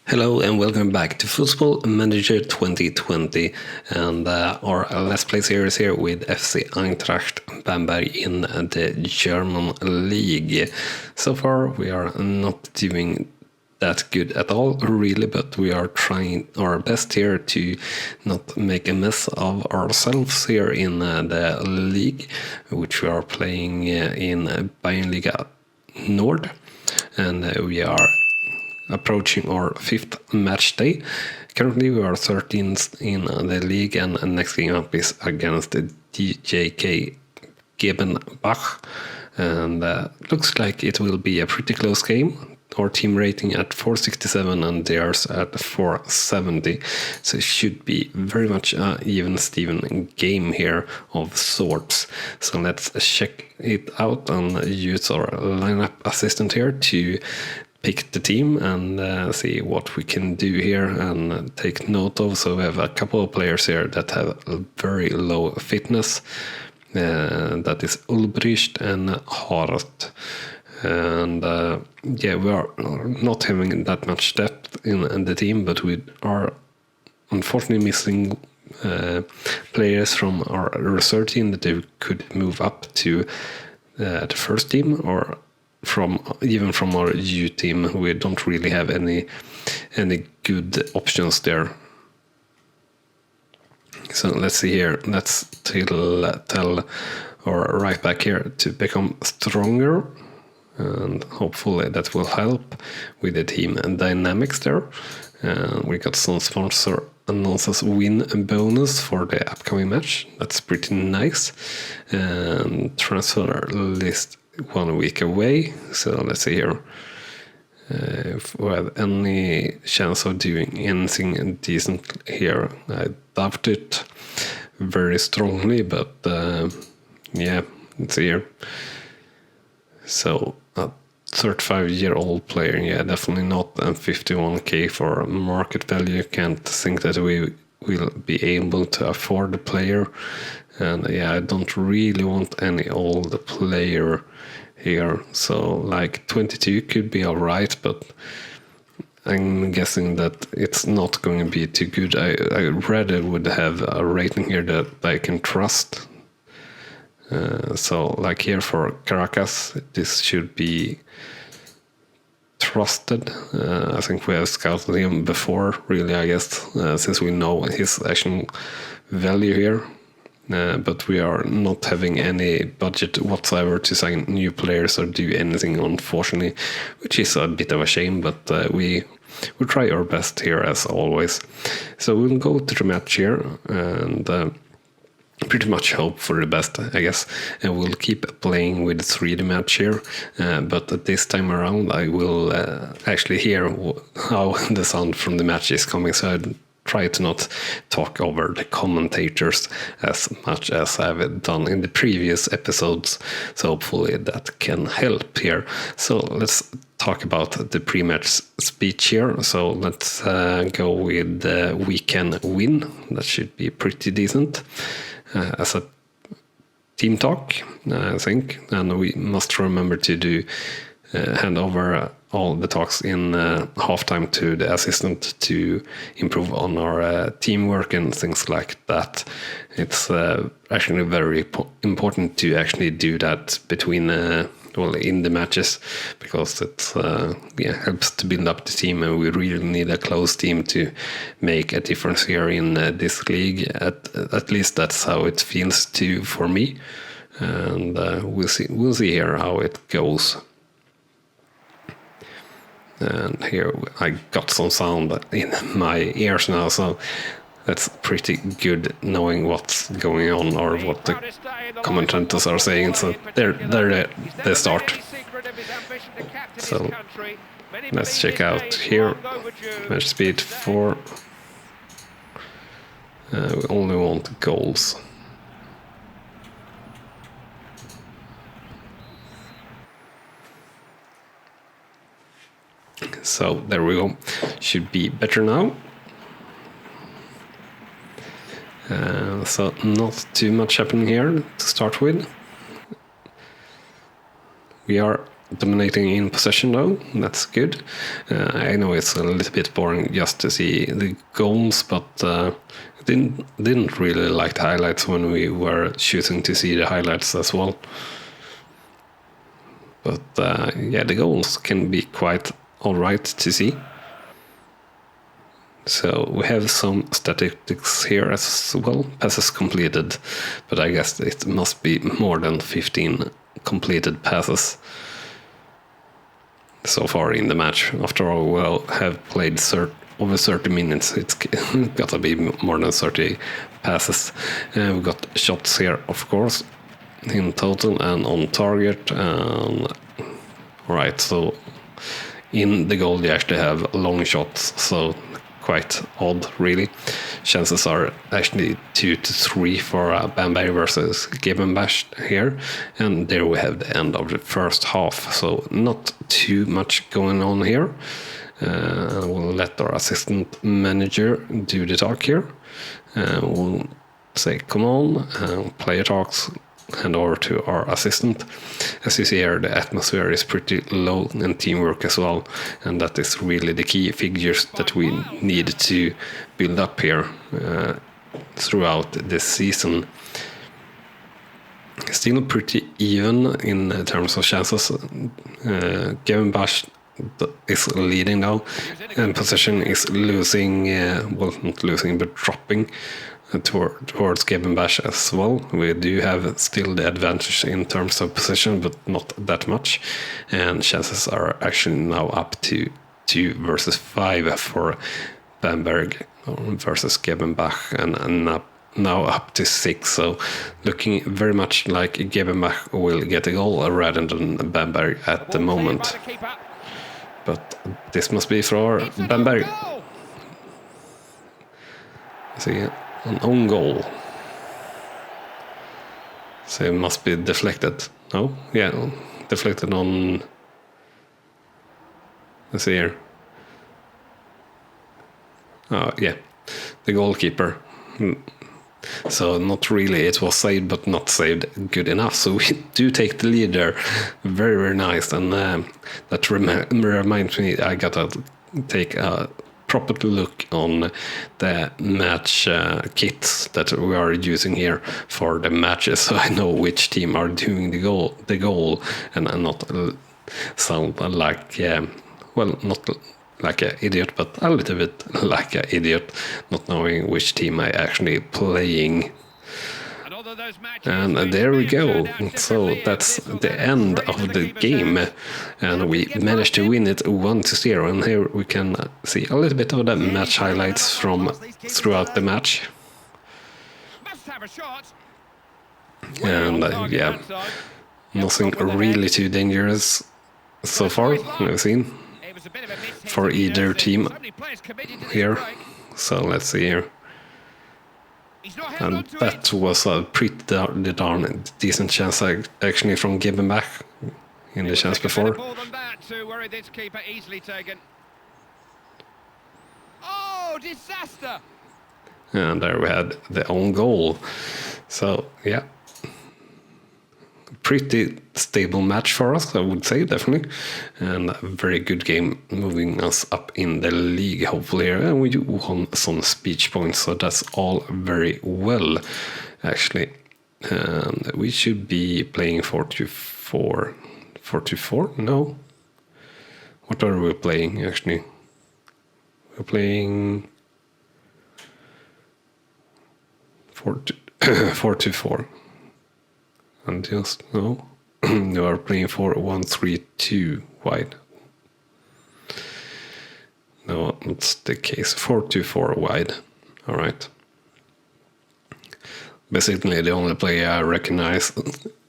Hello and welcome back to Fußball Manager 2020 and our Let's Play series here with FC Eintracht Bamberg in the German league. So far we are not doing that good at all, really, but we are trying our best here to not make a mess of ourselves here in the league, which we are playing in Bundesliga Nord, and we are approaching our 5th match day. Currently we are 13th in the league, and next game up is against the DJK Gebenbach, and looks like it will be a pretty close game. Our team rating at 467 and theirs at 470, so it should be very much an even Steven game here of sorts. So let's check it out and use our lineup assistant here to pick the team and see what we can do here and take note of. So we have a couple of players here that have a very low fitness. That is Ulbricht and Hart. And yeah, we are not having that much depth in the team, but we are unfortunately missing players from our reserve team that they could move up to the first team, or even from our U team. We don't really have any good options there. So let's see here. Let's tell our right back here to become stronger, and hopefully that will help with the team and dynamics there. We got some sponsor announces win bonus for the upcoming match. That's pretty nice. And transfer list 1 week away. So let's see here if we have any chance of doing anything decent here. I doubt it very strongly, but yeah, let's see here. So a 35-year-old player, yeah, definitely not. And 51k for market value. Can't think that we will be able to afford the player. And yeah, I don't really want any old player here. So like 22 could be alright, but I'm guessing that it's not going to be too good. I rather would have a rating here that I can trust. So like here for Caracas, this should be trusted. I think we have scouted him before, really, I guess, since we know his actual value here. But we are not having any budget whatsoever to sign new players or do anything, unfortunately, which is a bit of a shame, but we try our best here as always. So we'll go to the match here and pretty much hope for the best, I guess, and we'll keep playing with the 3D match here, but this time around I will actually hear how the sound from the match is coming, so I try to not talk over the commentators as much as I've done in the previous episodes, so hopefully that can help here. So let's talk about the pre-match speech here. So let's go with we can win. That should be pretty decent as a team talk, I think, and we must remember to do hand over all the talks in halftime to the assistant to improve on our teamwork and things like that. It's actually very important to actually do that between in the matches, because it helps to build up the team, and we really need a close team to make a difference here in this league. At least that's how it feels for me, and we'll see here how it goes. And here I got some sound in my ears now, so that's pretty good, knowing what's going on or what the commentators are saying. So there they start. So let's check out here. Match speed 4. We only want goals. So there we go. Should be better now. So not too much happening here to start with. We are dominating in possession though. That's good. I know it's a little bit boring just to see the goals, but didn't really like the highlights when we were choosing to see the highlights as well. But yeah, the goals can be quite alright to see. So we have some statistics here as well. Passes completed, but I guess it must be more than 15 completed passes so far in the match. After all, we'll have played over 30 minutes. It's gotta be more than 30 passes. We've got shots here, of course, in total and on target. Right, so in the goal you actually have long shots, so quite odd, really. Chances are actually 2 to 3 for Bamberg versus Gebenbach here, and there we have the end of the first half. So not too much going on here. We'll let our assistant manager do the talk here. We'll say, come on, player talks, hand over to our assistant. As you see here, the atmosphere is pretty low and teamwork as well, and that is really the key figures that we need to build up here throughout this season. Still pretty even in terms of chances. Gebenbach is leading now, and possession is losing, well, not losing, but dropping towards Gebenbach as well. We do have still the advantage in terms of possession, but not that much, and chances are actually now up to 2 versus 5 for Bamberg versus Gebenbach, and now up to 6, so looking very much like Gebenbach will get a goal rather than Bamberg at the moment. But this must be for Bamberg. See, an own goal. So it must be deflected. No? Yeah, deflected on... Let's see here. Oh, yeah. The goalkeeper. So not really, it was saved, but not saved good enough. So we do take the lead there. Very, very nice. And that reminds me, I gotta take a proper look on the match kits that we are using here for the matches, so I know which team are doing the goal, and not sound like well, not like an idiot, but a little bit like an idiot, not knowing which team I actually playing. And there we go. So that's the end of the game, and we managed to win it 1-0. And here we can see a little bit of the match highlights from throughout the match. And yeah, nothing really too dangerous so far I've seen for either team here. So let's see here. And that was a pretty darn decent chance actually from Gebenbach in the chance before. Oh, disaster! And there we had the own goal. So yeah, pretty stable match for us, I would say, definitely, and a very good game moving us up in the league, hopefully. And we won some speech points, so that's all very well, actually. And we should be playing 4-4. 4-4? No. What are we playing, actually? We're playing 4-4. And just no, you are playing 4-1-3-2 wide. No, it's the case. 4-2-4 wide. All right. Basically, the only player I recognize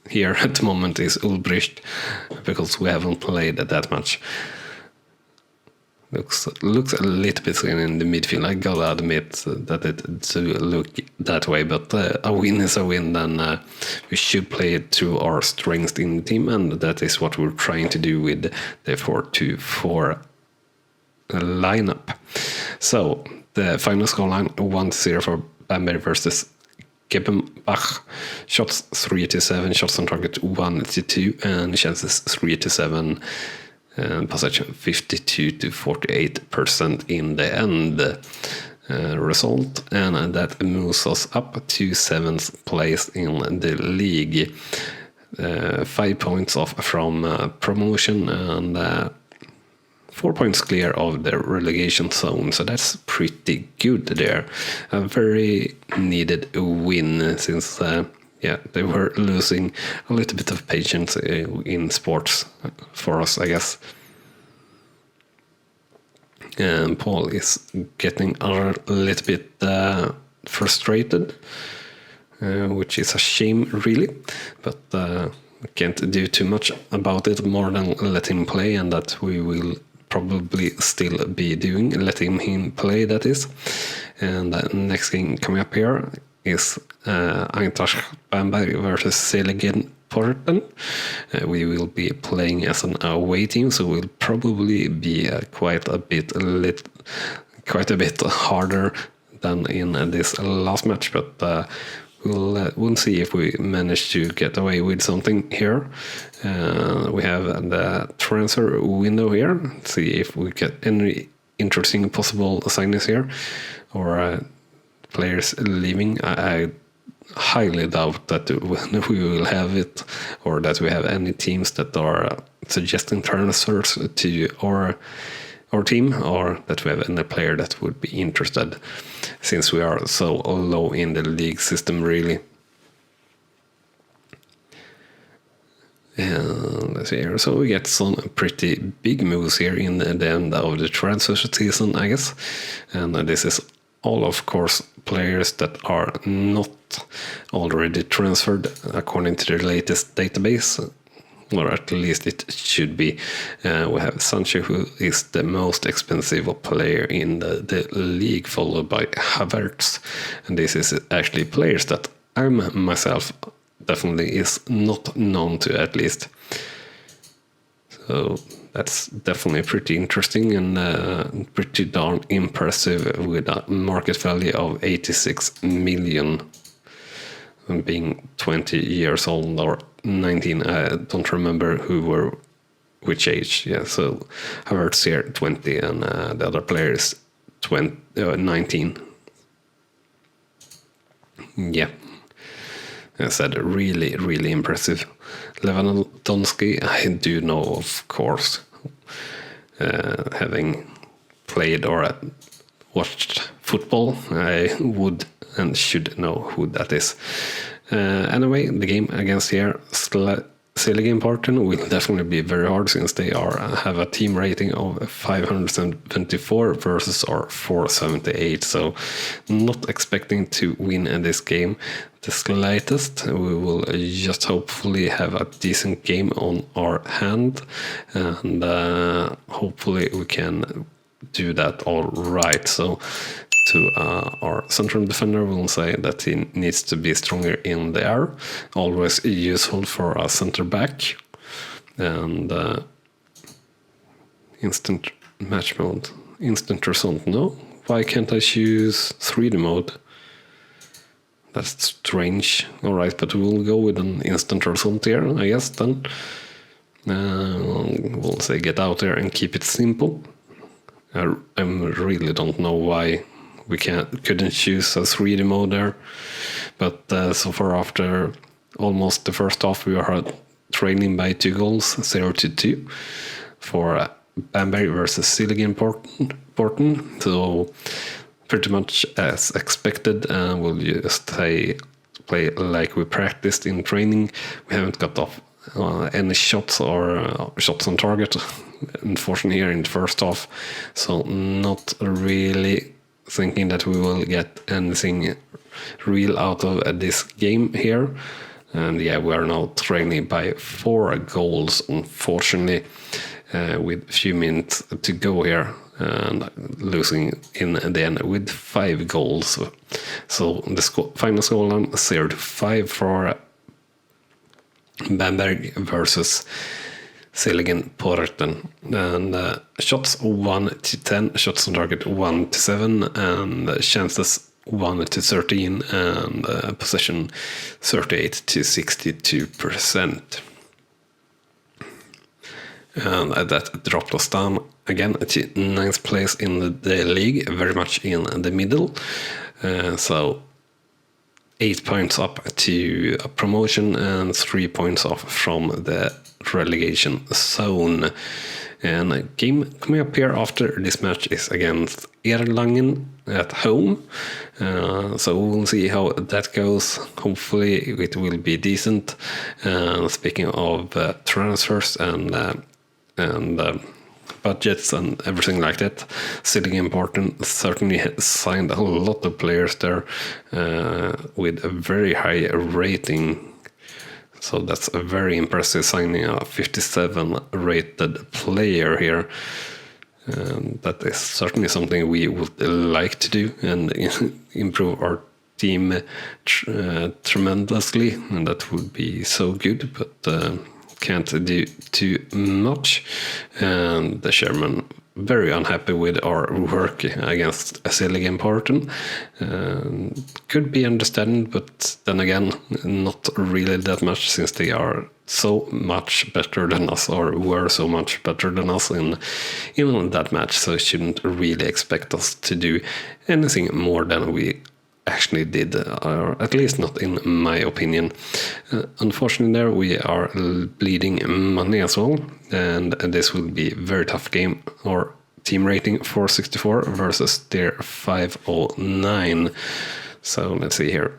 here at the moment is Ulbricht, because we haven't played that much. Looks a little bit in the midfield. I gotta admit that it to look that way, but a win is a win. Then we should play it to our strengths in the team, and that is what we're trying to do with the 4-2-4 lineup. So the final scoreline 1-0 for Bamberg versus Gebembach. Shots 3-7, shots on target 1-2, and chances 3-7. Possession 52-48% in the end result, and that moves us up to 7th place in the league. 5 points off from promotion and 4 points clear of the relegation zone, so that's pretty good there. A very needed win since they were losing a little bit of patience in sports for us, I guess. And Paul is getting a little bit frustrated, which is a shame, really. But we can't do too much about it more than let him play, and that we will probably still be doing, letting him play, that is. And the next game coming up here is Eintracht Bamberg versus Porten. We will be playing as an away team, so we'll probably be quite a bit harder than in this last match, but we'll see if we manage to get away with something here. We have the transfer window here. See if we get any interesting possible signings here, or players leaving. I highly doubt that we will have it, or that we have any teams that are suggesting transfers to our team, or that we have any player that would be interested, since we are so low in the league system, really. And let's see here. So we get some pretty big moves here in the end of the transfer season, I guess. And this is all, of course, players that are not already transferred according to the latest database, or at least it should be. We have Sancho, who is the most expensive player in the league, followed by Havertz. And this is actually players that I myself definitely is not known to, at least. So that's definitely pretty interesting and pretty darn impressive, with a market value of 86 million, and being 20 years old or 19. I don't remember which age. Yeah, so Havertz here 20, and the other player is 19. Yeah, I said really, really impressive. Lewandowski, I do know, of course, having played or watched football, I would and should know who that is. Anyway, the game against here, Porten, will definitely be very hard, since they have a team rating of 574 versus our 478. So not expecting to win in this game the slightest. We will just hopefully have a decent game on our hand, and hopefully we can do that all right. So to our central defender, we'll say that he needs to be stronger in the air, always useful for a center back. And instant match mode, instant result. No, why can't I choose 3D mode? That's strange. All right, but we'll go with an instant result here, I guess. Then we'll say get out there and keep it simple. I really don't know why we couldn't choose a 3D mode there, but so far, after almost the first half, we are trailing by 2 goals, 0-2 for Bamberg versus Porten. So pretty much as expected, we'll just play like we practiced in training. We haven't got off any shots or shots on target, unfortunately, here in the first half, so not really thinking that we will get anything real out of this game here. And yeah, we are now trailing by 4 goals, unfortunately, with a few minutes to go here, and losing in the end with 5 goals. So the final scoreline 0-5 for Bamberg versus Porten, and shots 1-10, shots on target 1-7, and chances 1-13 and possession 38-62%. And that dropped us down again to 9th place in the league, very much in the middle. So 8 points up to a promotion and 3 points off from the relegation zone. And a game coming up here after this match is against Erlangen at home. So we'll see how that goes. Hopefully it will be decent. Speaking of transfers and budgets and everything like that, still important. Certainly signed a lot of players there with a very high rating. So that's a very impressive signing, a 57 rated player here. That is certainly something we would like to do and improve our team tremendously, and that would be so good, but can't do too much. And the chairman very unhappy with our work against Zilligan Parton. Could be understanding, but then again, not really that much, since they are so much better than us, or were so much better than us in that match. So shouldn't really expect us to do anything more than we actually did, or at least not in my opinion. Unfortunately, there we are bleeding money as well, and this will be a very tough game. Our team rating 464 versus their 509. So let's see here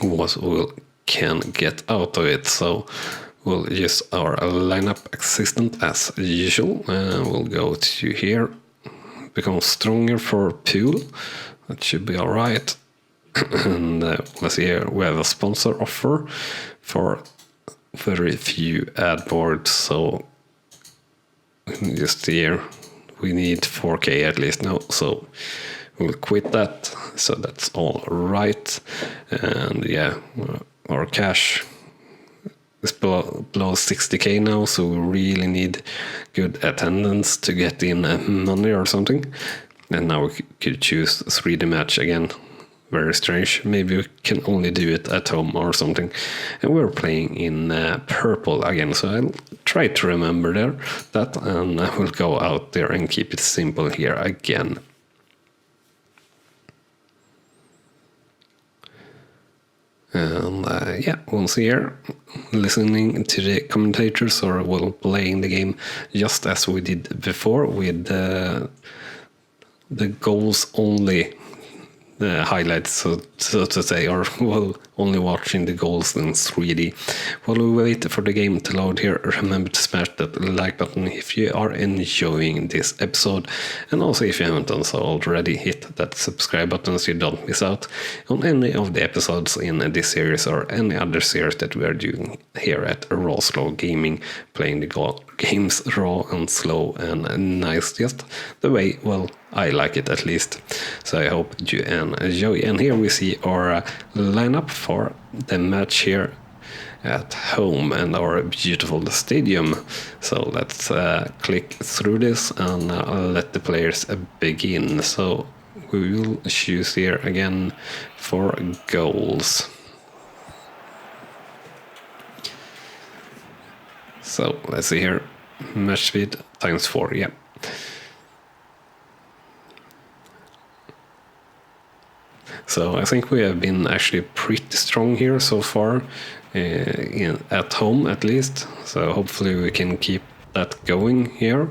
what we can get out of it. So we'll use our lineup assistant as usual. We'll go to here, become stronger for pool. That should be all right. And let's see here, we have a sponsor offer for very few ad boards. So just here, we need 4K at least now. So we'll quit that. So that's all right. And yeah, our cash is below 60K now. So we really need good attendance to get in money or something. And now we could choose 3D match again. Very strange. Maybe we can only do it at home or something. And we're playing in purple again. So I'll try to remember that. And I will go out there and keep it simple here again. And yeah, we'll see here. Listening to the commentators, or we'll playing the game just as we did before with the goals only highlights, so to say, or well, only watching the goals in 3D. While we wait for the game to load here, remember to smash that like button if you are enjoying this episode, and also if you haven't done so already, hit that subscribe button so you don't miss out on any of the episodes in this series or any other series that we are doing here at Rawslowgaming, playing the games raw and slow and nice, just the way, well, I like it at least. So I hope you enjoy. And here we see our lineup for the match here at home and our beautiful stadium. So let's click through this and let the players begin. So we will choose here again for goals. So let's see here, match speed times 4, yeah. So I think we have been actually pretty strong here so far, at home at least. So hopefully we can keep that going here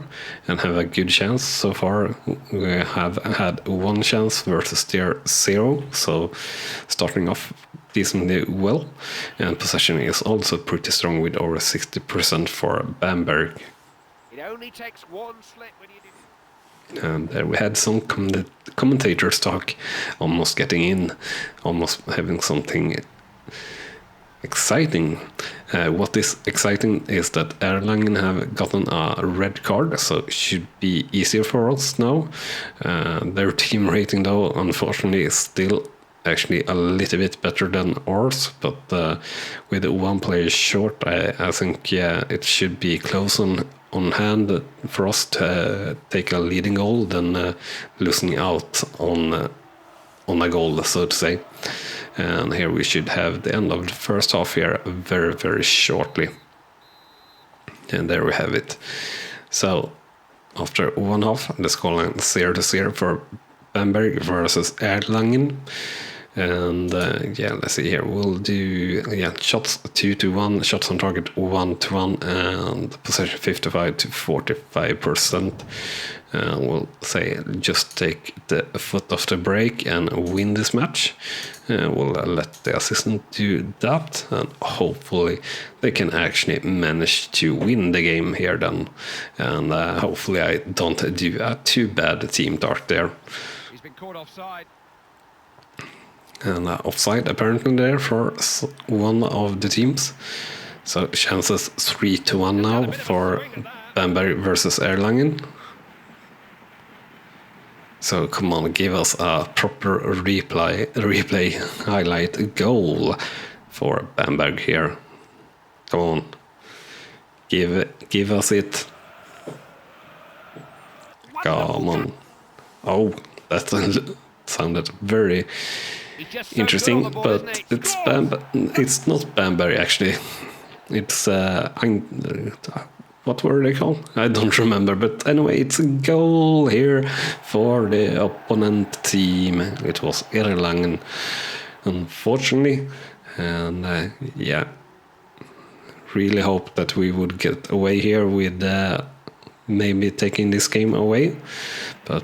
and have a good chance. So far we have had 1 chance versus their 0, so starting off decently well. And possession is also pretty strong with over 60% for Bamberg. It only takes one slip when you do. And there we had some commentators talk, almost getting in, almost having something exciting. What is exciting is that Erlangen have gotten a red card, so it should be easier for us now. Their team rating, though, unfortunately, is still actually a little bit better than ours, but with 1 player short, I think, yeah, it should be close on hand for us to take a leading goal than losing out on on a goal, so to say. And here we should have the end of the first half here very, very shortly. And there we have it. So after one half, the scoreline 0-0 for Bamberg versus Erlangen. And yeah, let's see here. We'll do shots 2-1, shots on target 1-1, and possession 55-45%. We'll say just take the foot off the brake and win this match. We'll let the assistant do that, and hopefully they can actually manage to win the game here then. And hopefully I don't do a too bad team talk there. He's been caught offside. And offside apparently there for one of the teams. So chances 3-1 now for Bamberg versus Erlangen. So come on, give us a proper replay highlight goal for Bamberg here. Come on, give us it. Come on. Oh, that sounded very interesting, but it's not Bamberg actually. It's what were they called? I don't remember, but anyway, it's a goal here for the opponent team. It was Erlangen, unfortunately, and yeah, really hope that we would get away here with maybe taking this game away, but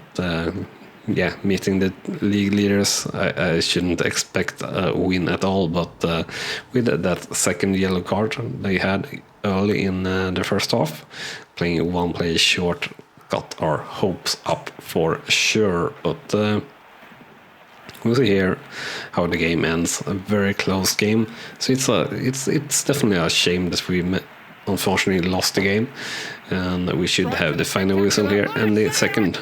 yeah, meeting the league leaders, I shouldn't expect a win at all, but with that second yellow card they had early in the first half, playing one play short, got our hopes up for sure, but we'll see here how the game ends. A very close game, so it's definitely a shame that we unfortunately lost the game, and we should have the final whistle here and the second.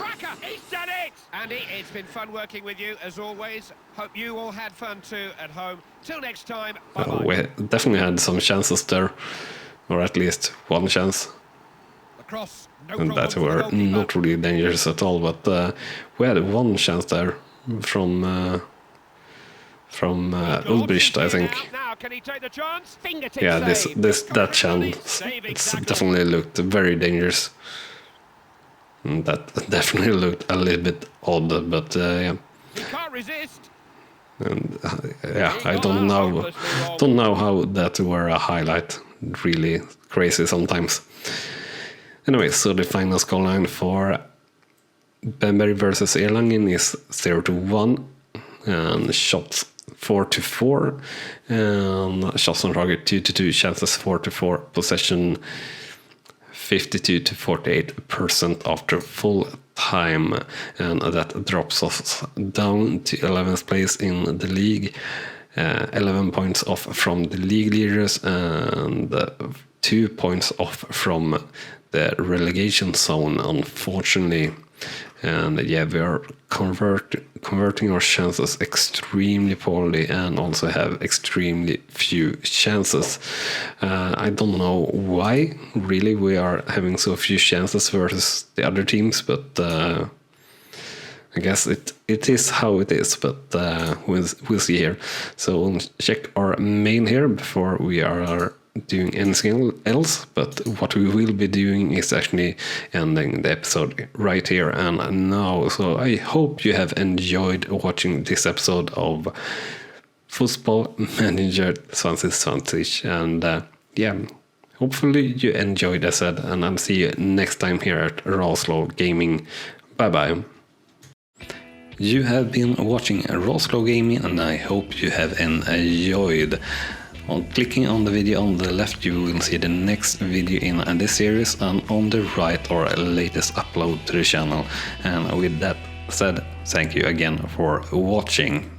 Andy, it's been fun working with you as always. Hope you all had fun too at home. Till next time, bye-bye. We definitely had some chances there, or at least one chance, and that were not really dangerous at all, but we had one chance there from Ulbricht, I think. Yeah, that chance, it's definitely looked very dangerous. That definitely looked a little bit odd, but yeah. And yeah, I don't know how that were a highlight. Really crazy sometimes. Anyway, so the final scoreline for Bamberg versus Erlangen is 0-1, and shots 4-4, and shots on target 2-2, chances 4-4, possession 52-48% after full time, and that drops us down to 11th place in the league, 11 points off from the league leaders, and 2 points off from the relegation zone, unfortunately. And yeah, we are converting our chances extremely poorly, and also have extremely few chances. I don't know why really we are having so few chances versus the other teams, but I guess it is how it is, but we'll see here. So we'll check our main here before we are doing anything else, but what we will be doing is actually ending the episode right here and now. So I hope you have enjoyed watching this episode of Fußball Manager 2020, and yeah, hopefully you enjoyed, as I said, and I'll see you next time here at Rawslowgaming. Bye bye. You have been watching Rawslowgaming, and I hope you have enjoyed. On clicking on the video on the left, you will see the next video in this series, and on the right our latest upload to the channel. And with that said, thank you again for watching.